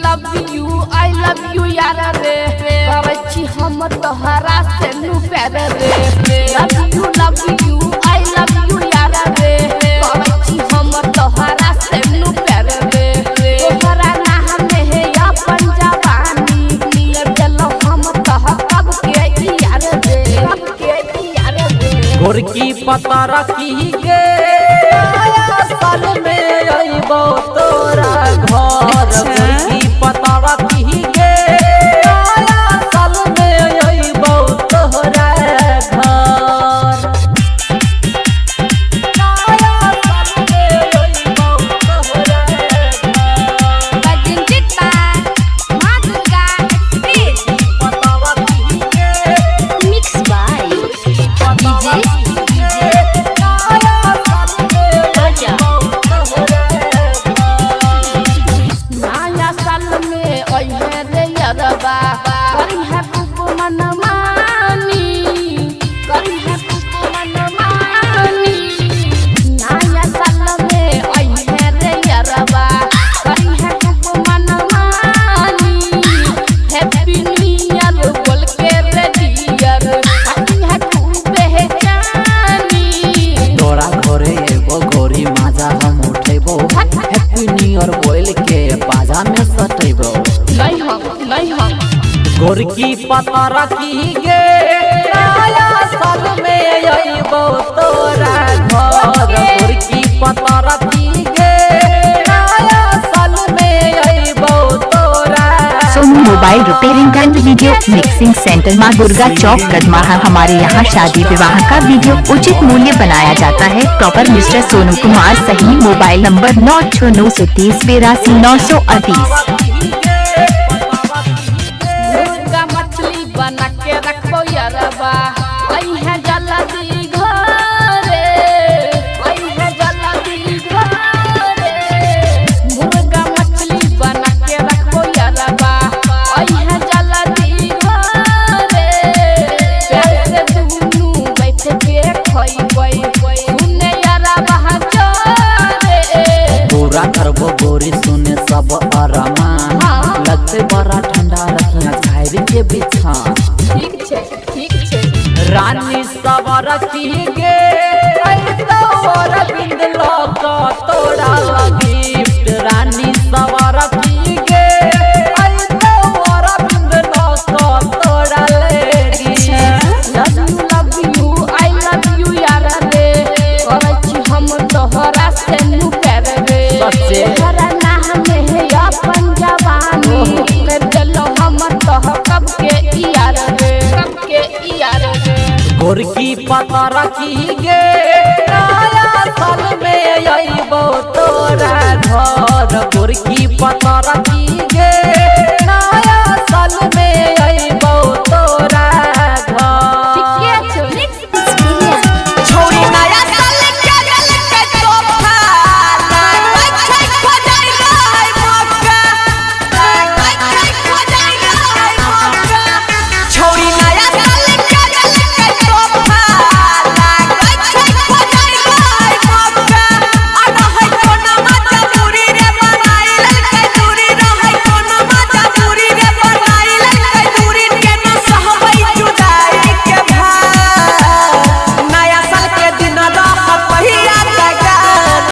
love you, I love you यार रे करे छी हम तोहरा से नु प्यार रे love you, I love you यार रे करे छी हम तोहरा से नु प्यार रे तोहरा नाम में है अपन जवानी नियर चलो हम तोह कब के यार रे कब के यार रे गोरकी पता रखी गे आया साल में आइबो तोरा घर गोरकी पता रखी गे आया साल में आइबो तोरा घर आया साल में आइबो तोरा घर बजिंजित मां दुर्गा एक्सप्रेस पता रखी गे मिक्स बाय डीजे आया साल में राजा नया साल में ओहे रे यरबा करी है कुप मनमानी करी है कुप मनमानी नया साल में ओहे रे यरबा करी है कुप मनमानी हैप्पी न्यू ईयर बोल के रे डियर करी है खूब पहचानी तोरा घरे एगो गोरी माजा हम उठेबो हैप्पी न्यू ईयर बोल के बाजा में सटेबो नहीं हम गोरकी पता रखी गे नया साल में आइबो तोरा घर गोरकी पता रखी गे नया साल में आइबो तोरा Sonu mobile repairing and video mixing centre मां दुर्गा चौक कदमाहा। हमारे यहाँ शादी विवाह का वीडियो उचित मूल्य बनाया जाता है। Proper mister Sonu Kumar. सही मोबाइल नंबर 9693828938। मुर्गा मछली बना के रखबो यारबा आई है जल्दी घरे आई है जल्दी घरे मुर्गा मछली बना के रखबो यारबा आई है जल्दी घरे प्यार से दुनू बैठ के खोई सुने यारबा चोरे पूरा करबो गोरी सुने सब अरमान लगते बड़ा ठंडा रखिया खाइब के बिछा ठीक छे रानी सब रखी गे और बिंद लोक तोरा गिफ्ट रानी सब रखी गे और बिंद लोक तोरा love you, I love you यार रे करे छी हम तोहरा से नु प्यार रे सच्चे। तोहरा नाम में है अपन जवानी ले चलो हम तोह कब के यार रे कब के यार रे गोरकी पता रखी गे